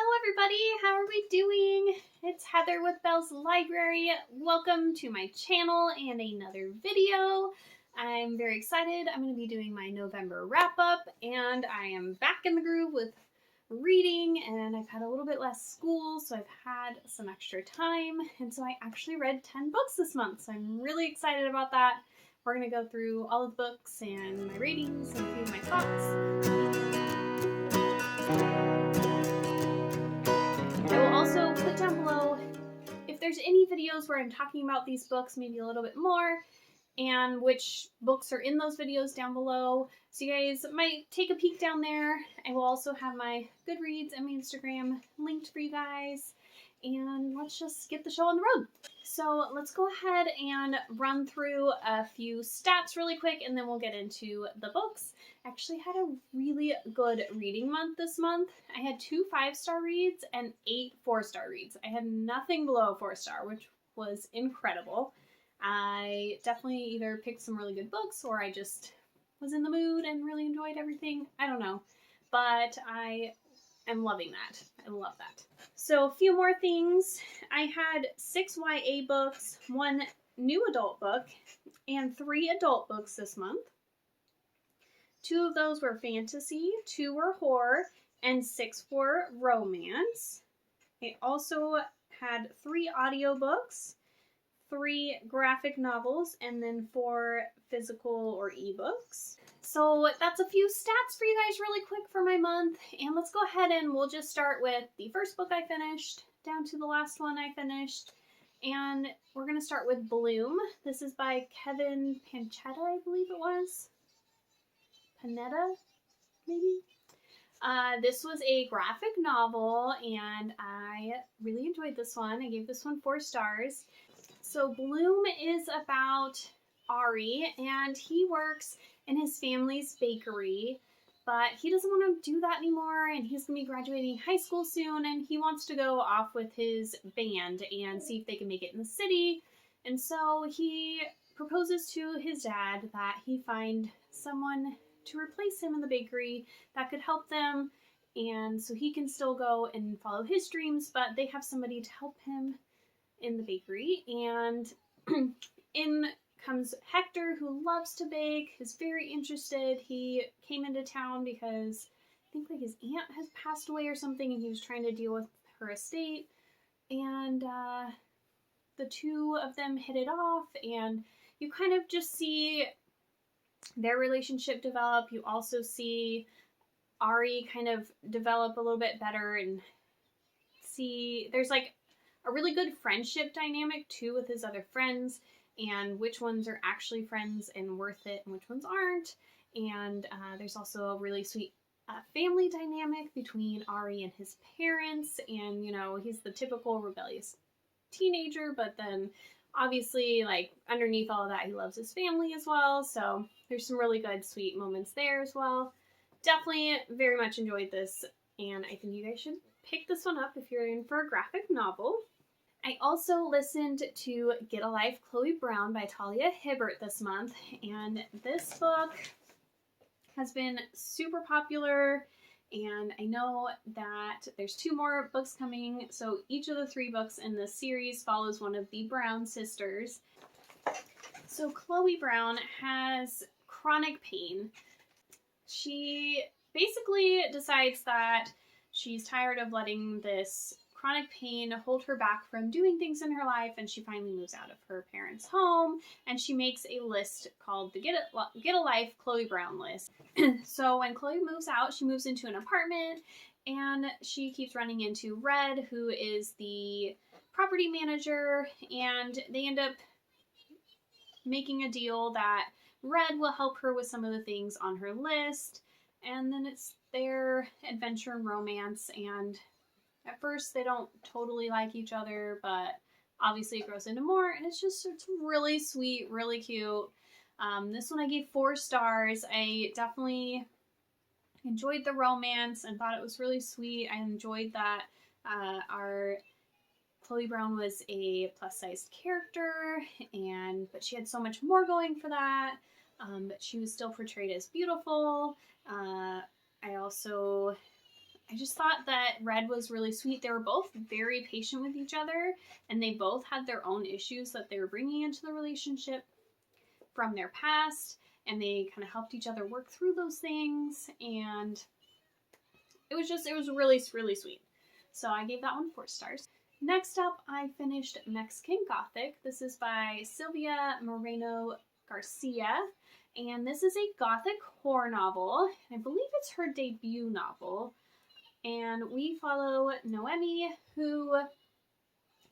Hello everybody, how are we doing? It's Heather with Belle's Library. Welcome to my channel and another video. I'm very excited. I'm going to be doing my November wrap-up and I am back in the groove with reading, and I've had a little bit less school, so I've had some extra time, and so I actually read 10 books this month, so I'm really excited about that. We're going to go through all of the books and my ratings and a few of my thoughts. I will also put down below if there's any videos where I'm talking about these books maybe a little bit more, and which books are in those videos down below, so you guys might take a peek down there. I will also have my Goodreads and my Instagram linked for you guys, and let's just get the show on the road. So let's go ahead and run through a few stats really quick, and then we'll get into the books. I actually had a really good reading month this month. I had 2 5-star reads and 8 4-star reads. I had nothing below 4-star, which was incredible. I definitely either picked some really good books or I just was in the mood and really enjoyed everything. I don't know, but I am loving that. I love that. So a few more things. I had 6 YA books, 1 new adult book, and 3 adult books this month. 2 of those were fantasy, 2 were horror, and 6 were romance. I also had 3 audiobooks, 3 graphic novels, and then 4 physical or ebooks. So that's a few stats for you guys really quick for my month. And let's go ahead and we'll just start with the first book I finished down to the last one I finished. And we're going to start with Bloom. This is by Kevin Panetta, I believe it was. Panetta, maybe? This was a graphic novel, and I really enjoyed this one. I gave this one 4 stars. So Bloom is about Ari, and he works in his family's bakery, but he doesn't want to do that anymore, and he's going to be graduating high school soon, and he wants to go off with his band and see if they can make it in the city. And so he proposes to his dad that he find someone to replace him in the bakery that could help them, and so he can still go and follow his dreams, but they have somebody to help him in the bakery. And in comes Hector, who loves to bake, is very interested. He came into town because I think like his aunt has passed away or something, and he was trying to deal with her estate, and the 2 of them hit it off, and you kind of just see their relationship develop. You also see Ari kind of develop a little bit better, and see there's like a really good friendship dynamic too with his other friends, and which ones are actually friends and worth it and which ones aren't. And there's also a really sweet family dynamic between Ari and his parents, and you know, he's the typical rebellious teenager, but then obviously like underneath all of that he loves his family as well. So there's some really good sweet moments there as well. Definitely very much enjoyed this, and I think you guys should pick this one up if you're in for a graphic novel. I also listened to Get a Life, Chloe Brown by Talia Hibbert this month, and this book has been super popular, and I know that there's 2 more books coming, so each of the 3 books in this series follows one of the Brown sisters. So Chloe Brown has chronic pain. She basically decides that she's tired of letting this chronic pain hold her back from doing things in her life, and she finally moves out of her parents' home, and she makes a list called the Get a Life Chloe Brown list. So when Chloe moves out, she moves into an apartment, and she keeps running into Red, who is the property manager, and they end up making a deal that Red will help her with some of the things on her list, and then it's their adventure and romance. And at first they don't totally like each other, but obviously it grows into more, and it's really sweet, really cute. This one I gave 4 stars. I definitely enjoyed the romance and thought it was really sweet. I enjoyed that our Chloe Brown was a plus-sized character, but she had so much more going for that. But she was still portrayed as beautiful. I also I just thought that Red was really sweet. They were both very patient with each other, and they both had their own issues that they were bringing into the relationship from their past, and they kind of helped each other work through those things, and it was really, really sweet. So I gave that one 4 stars. Next up, I finished Mexican Gothic. This is by Silvia Moreno Garcia, and this is a Gothic horror novel. I believe it's her debut novel, and we follow Noemi, who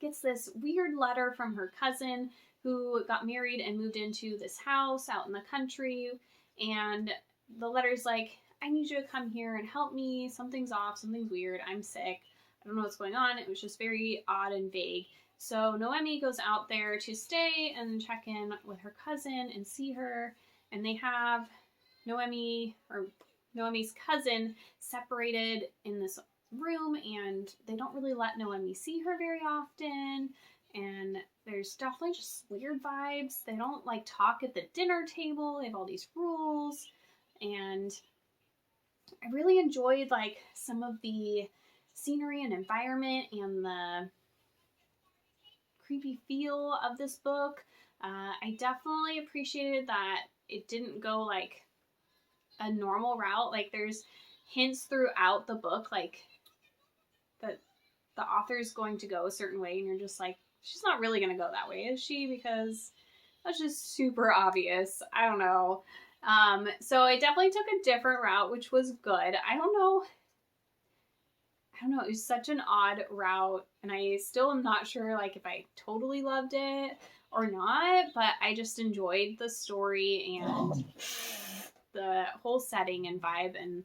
gets this weird letter from her cousin who got married and moved into this house out in the country, and the letter's like, I need you to come here and help me. Something's off, something's weird, I'm sick. I don't know what's going on. It was just very odd and vague. So Noemi goes out there to stay and check in with her cousin and see her. And they have Noemi's cousin separated in this room, and they don't really let Noemi see her very often. And there's definitely just weird vibes. They don't like talk at the dinner table. They have all these rules. And I really enjoyed like some of the scenery and environment and the creepy feel of this book. I definitely appreciated that it didn't go like a normal route. Like there's hints throughout the book like that the author's going to go a certain way, and you're just like, she's not really going to go that way, is she? Because that's just super obvious. I don't know. So I definitely took a different route, which was good. I don't know. It was such an odd route, and I still am not sure like if I totally loved it or not, but I just enjoyed the story and the whole setting and vibe, and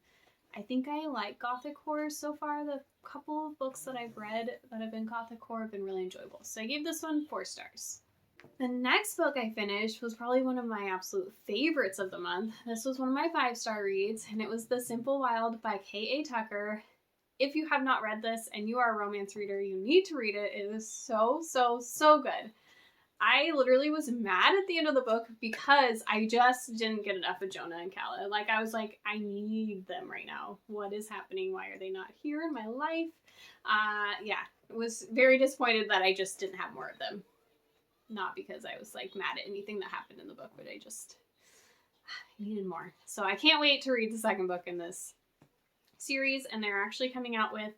I think I like Gothic horror so far. The couple of books that I've read that have been Gothic horror have been really enjoyable. So I gave this one 4 stars. The next book I finished was probably one of my absolute favorites of the month. This was one of my 5-star reads, and it was The Simple Wild by K.A. Tucker. If you have not read this and you are a romance reader, you need to read it. It is so, so, so good. I literally was mad at the end of the book because I just didn't get enough of Jonah and Calla. Like, I was like, I need them right now. What is happening? Why are they not here in my life? Yeah, I was very disappointed that I just didn't have more of them. Not because I was, like, mad at anything that happened in the book, but I needed more. So I can't wait to read the second book in this series, and they're actually coming out with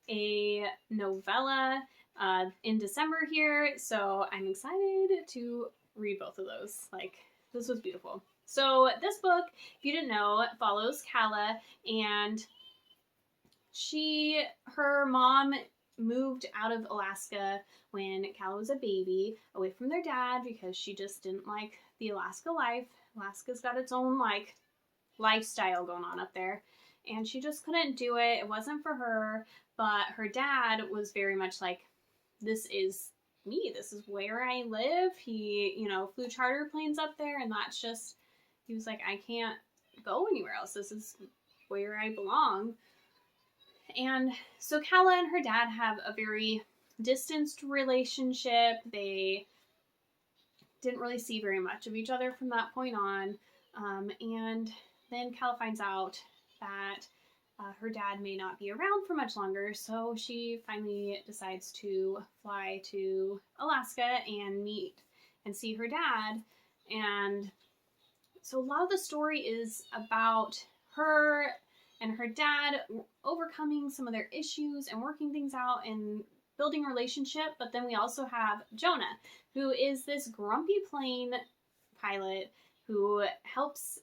a novella in December here, so I'm excited to read both of those. Like, this was beautiful. So this book, if you didn't know, follows Calla, and her mom moved out of Alaska when Calla was a baby, away from their dad, because she just didn't like the Alaska life. Alaska's got its own, like, lifestyle going on up there, and she just couldn't do it. It wasn't for her, but her dad was very much like, this is me. This is where I live. He, flew charter planes up there, and that's just, he was like, I can't go anywhere else. This is where I belong. And so Calla and her dad have a very distanced relationship. They didn't really see very much of each other from that point on. And then Calla finds out that her dad may not be around for much longer, so she finally decides to fly to Alaska and meet and see her dad. And so a lot of the story is about her and her dad overcoming some of their issues and working things out and building a relationship. But then we also have Jonah, who is this grumpy plane pilot who helps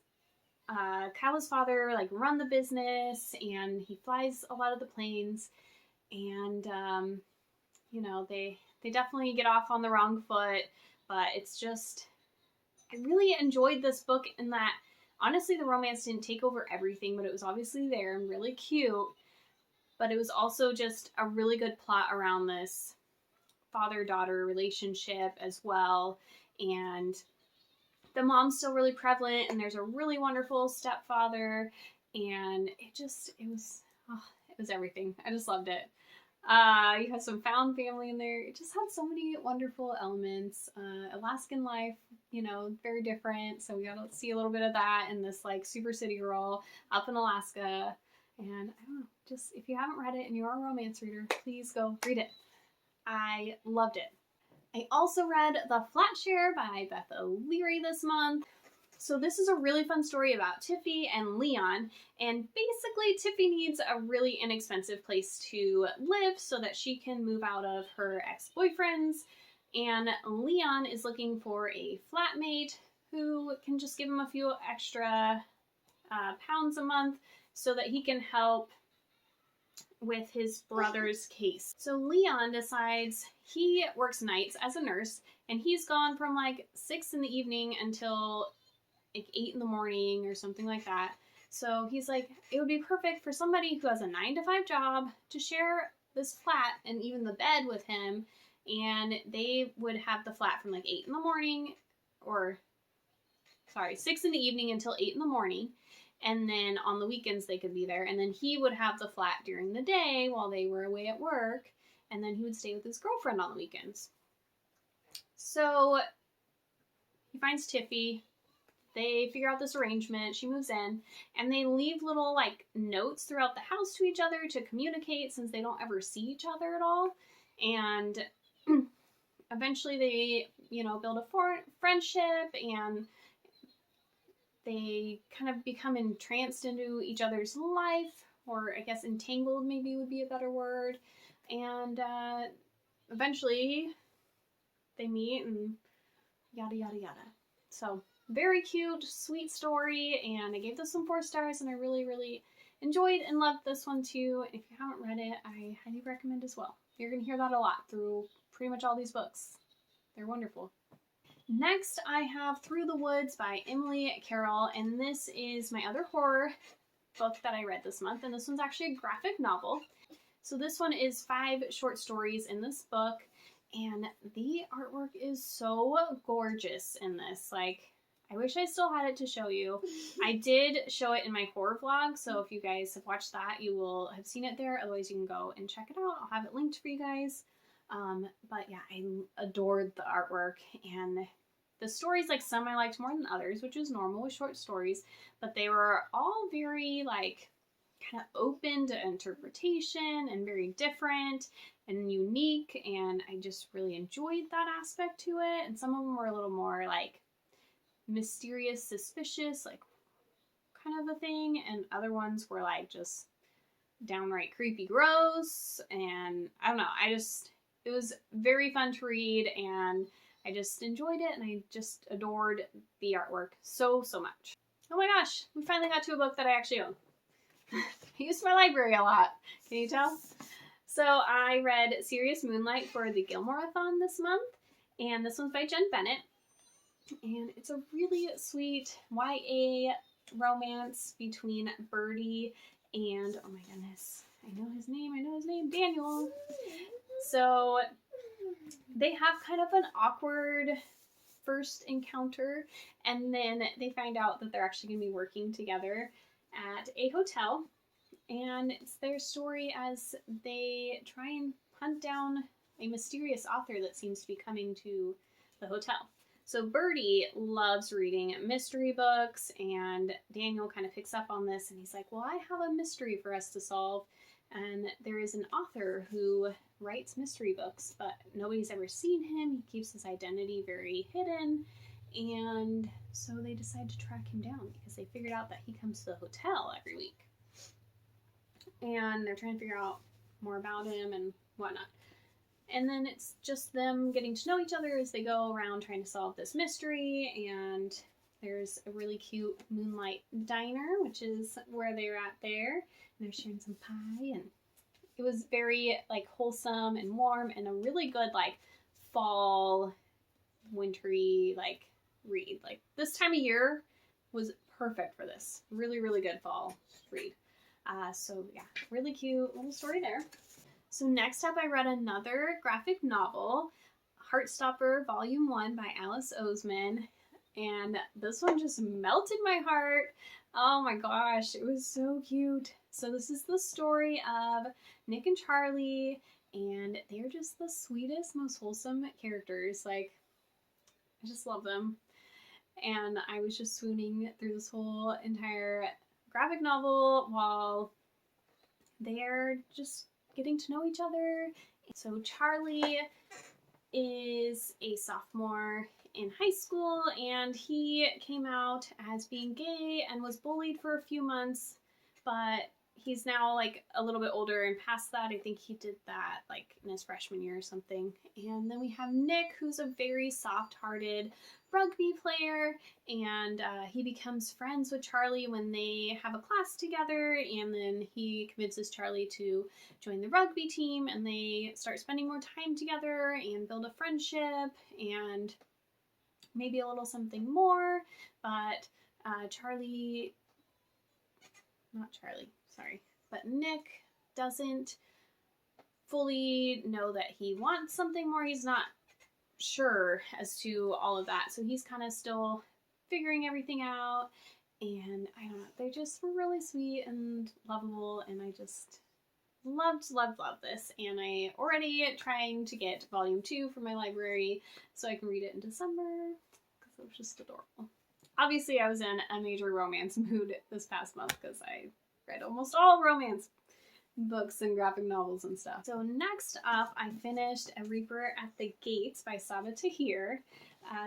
Calla's father like run the business, and he flies a lot of the planes, and they definitely get off on the wrong foot. But it's just, I really enjoyed this book in that honestly the romance didn't take over everything, but it was obviously there and really cute. But it was also just a really good plot around this father-daughter relationship as well, and the mom's still really prevalent, and there's a really wonderful stepfather, and it was everything. I just loved it. You have some found family in there. It just had so many wonderful elements. Alaskan life, very different, so we got to see a little bit of that in this like super city girl up in Alaska. And I don't know, just if you haven't read it and you're a romance reader, please go read it. I loved it. I also read The Flatshare by Beth O'Leary this month. So this is a really fun story about Tiffy and Leon, and basically Tiffy needs a really inexpensive place to live so that she can move out of her ex-boyfriends, and Leon is looking for a flatmate who can just give him a few extra pounds a month so that he can help with his brother's case. So Leon decides he works nights as a nurse, and he's gone from like 6 in the evening until like 8 in the morning or something like that. So he's like, it would be perfect for somebody who has a 9-to-5 job to share this flat and even the bed with him, and they would have the flat from like 8 in the morning, or sorry, 6 in the evening until 8 in the morning, and then on the weekends they could be there, and then he would have the flat during the day while they were away at work, and then he would stay with his girlfriend on the weekends. So he finds Tiffy. They figure out this arrangement, she moves in, and they leave little like notes throughout the house to each other to communicate since they don't ever see each other at all. And eventually they, build a friendship, and they kind of become entranced into each other's life, or I guess entangled maybe would be a better word. And eventually they meet and yada yada yada. So very cute, sweet story, and I gave this one 4 stars, and I really, really enjoyed and loved this one too. If you haven't read it, I highly recommend as well. You're going to hear that a lot through pretty much all these books. They're wonderful. Next, I have Through the Woods by Emily Carroll, and this is my other horror book that I read this month, and this one's actually a graphic novel. So this one is 5 short stories in this book, and the artwork is so gorgeous in this. Like, I wish I still had it to show you. I did show it in my horror vlog, so if you guys have watched that, you will have seen it there. Otherwise, you can go and check it out. I'll have it linked for you guys. But yeah, I adored the artwork, and the stories, like some I liked more than others, which is normal with short stories, but they were all very like kind of open to interpretation and very different and unique, and I just really enjoyed that aspect to it. And some of them were a little more like mysterious, suspicious, like kind of a thing, and other ones were like just downright creepy, gross, and I don't know, it was very fun to read, and I just enjoyed it, and I just adored the artwork so much. Oh my gosh, we finally got to a book that I actually own. I use my library a lot, can you tell? So I read Serious Moonlight for the Gilmoreathon this month, and this one's by Jenn Bennett, and it's a really sweet YA romance between Birdie and, oh my goodness, I know his name, Daniel. So they have kind of an awkward first encounter, and then they find out that they're actually going to be working together at a hotel, and it's their story as they try and hunt down a mysterious author that seems to be coming to the hotel. So Birdie loves reading mystery books, and Daniel kind of picks up on this, and he's like, well, I have a mystery for us to solve, and there is an author who writes mystery books, but nobody's ever seen him. He keeps his identity very hidden, and so they decide to track him down because they figured out that he comes to the hotel every week, and they're trying to figure out more about him and whatnot. And then it's just them getting to know each other as they go around trying to solve this mystery, and there's a really cute Moonlight diner, which is where they're at there, and they're sharing some pie, and it was very like wholesome and warm, and a really good like fall, wintry like read. Like this time of year was perfect for this. Really, really good fall read. So yeah, really cute little story there. So next up, I read another graphic novel, Heartstopper Volume 1 by Alice Oseman, and this one just melted my heart. Oh my gosh, it was so cute. So this is the story of Nick and Charlie, and they're just the sweetest, most wholesome characters. Like, I just love them. And I was just swooning through this whole entire graphic novel while they're just getting to know each other. So Charlie is a sophomore in high school, and he came out as being gay and was bullied for a few months, but he's now like a little bit older and past that. I think he did that like in his freshman year or something. And then we have Nick, who's a very soft-hearted rugby player, and he becomes friends with Charlie when they have a class together, and then he convinces Charlie to join the rugby team, and they start spending more time together and build a friendship and maybe a little something more. But Nick doesn't fully know that he wants something more. He's not sure as to all of that, so he's kind of still figuring everything out. And I don't know, they're just really sweet and lovable, and I just loved this. And I already trying to get volume 2 for my library so I can read it in December because it was just adorable. Obviously I was in a major romance mood this past month because I read almost all romance books and graphic novels and stuff. So next up, I finished A Reaper at the Gates by Sabaa Tahir.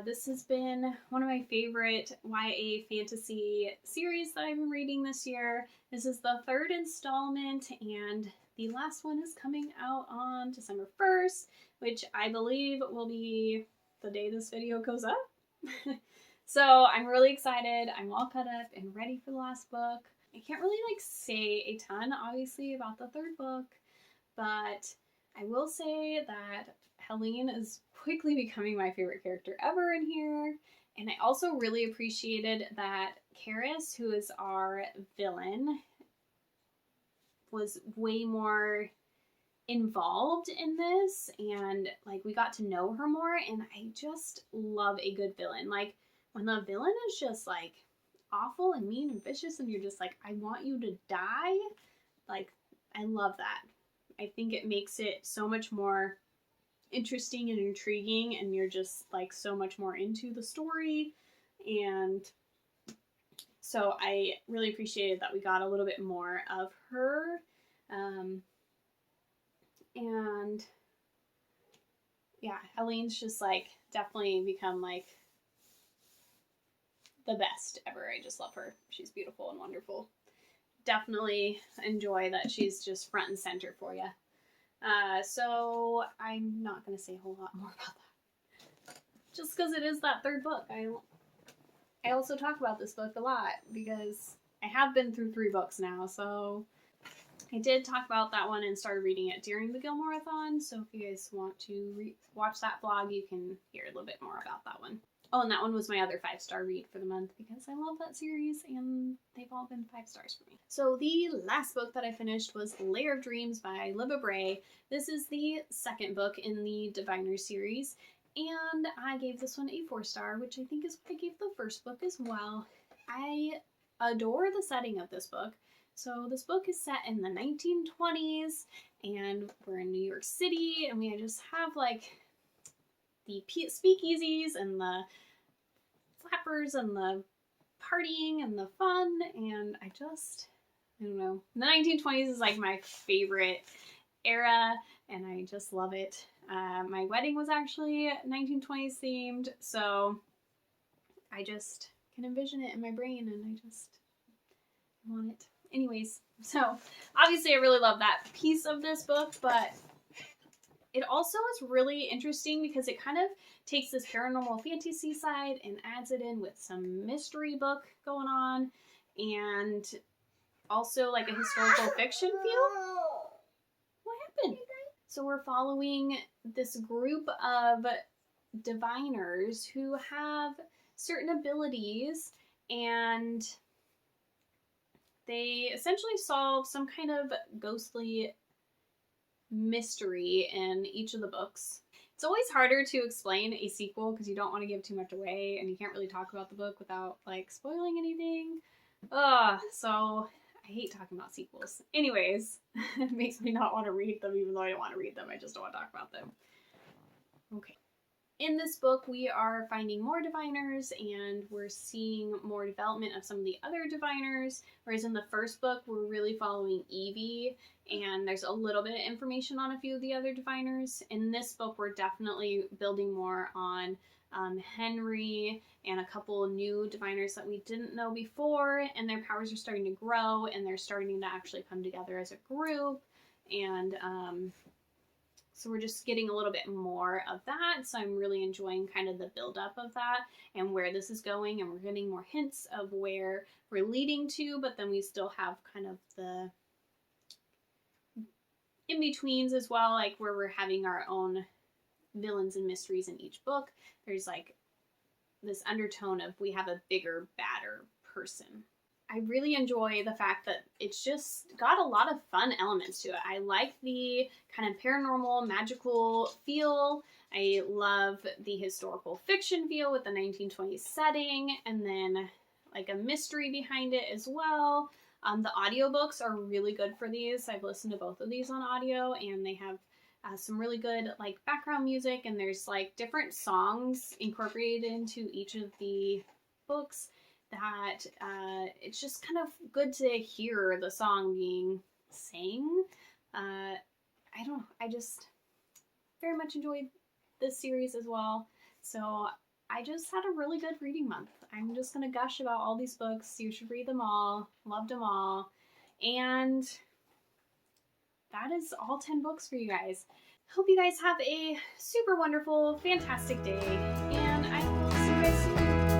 This has been one of my favorite YA fantasy series that I've been reading this year. This is the 3rd installment, and the last one is coming out on December 1st, which I believe will be the day this video goes up. So I'm really excited. I'm all caught up and ready for the last book. I can't really like say a ton, obviously, about the 3rd book, but I will say that Helene is quickly becoming my favorite character ever in here. And I also really appreciated that Karis, who is our villain, was way more involved in this, and like we got to know her more. And I just love a good villain. Like when the villain is just like awful and mean and vicious and you're just like, I want you to die. Like, I love that. I think it makes it so much more interesting and intriguing, and you're just like so much more into the story. And so I really appreciated that we got a little bit more of her. And yeah, Helene's just like definitely become like the best ever. I just love her. She's beautiful and wonderful. Definitely enjoy that she's just front and center for you. So I'm not going to say a whole lot more about that. Just because it is that 3rd book. I also talk about this book a lot because I have been through 3 books now. So I did talk about that one and started reading it during the Gilmoreathon. So if you guys want to watch that vlog, you can hear a little bit more about that one. Oh, and that one was my other 5-star read for the month because I love that series and they've all been 5 stars for me. So the last book that I finished was Lair of Dreams by Libba Bray. This is the 2nd book in the Diviner series, and I gave this one a 4-star, which I think is what I gave the 1st book as well. I adore the setting of this book. So this book is set in the 1920s, and we're in New York City, and we just have like the speakeasies and the flappers and the partying and the fun, and I don't know. The 1920s is like my favorite era, and I just love it. My wedding was actually 1920s themed, so I just can envision it in my brain, and I just want it. Anyways, so obviously I really love that piece of this book, but it also is really interesting because it kind of takes this paranormal fantasy side and adds it in with some mystery book going on, and also like a historical fiction feel. What happened? So we're following this group of diviners who have certain abilities, and they essentially solve some kind of ghostly mystery in each of the books. It's always harder to explain a sequel because you don't want to give too much away, and you can't really talk about the book without like spoiling anything. So I hate talking about sequels. Anyways, it makes me not want to read them, even though I don't want to read them. I just don't want to talk about them. Okay. in this book, we are finding more diviners and we're seeing more development of some of the other diviners. Whereas in the first book, we're really following Evie and there's a little bit of information on a few of the other diviners. In this book, we're definitely building more on Henry and a couple of new diviners that we didn't know before, and their powers are starting to grow and they're starting to actually come together as a group. And so we're just getting a little bit more of that. So I'm really enjoying kind of the buildup of that and where this is going. And we're getting more hints of where we're leading to, but then we still have kind of the in-betweens as well, like where we're having our own villains and mysteries in each book. There's like this undertone of we have a bigger, badder person. I really enjoy the fact that it's just got a lot of fun elements to it. I like the kind of paranormal, magical feel. I love the historical fiction feel with the 1920s setting, and then like a mystery behind it as well. The audiobooks are really good for these. I've listened to both of these on audio, and they have some really good like background music, and there's like different songs incorporated into each of the books that it's just kind of good to hear the song being sang. I don't know, I just very much enjoyed this series as well. So I just had a really good reading month. I'm just gonna gush about all these books. You should read them all. Loved them all. And that is all 10 books for you guys. Hope you guys have a super wonderful, fantastic day, and I will see you guys soon.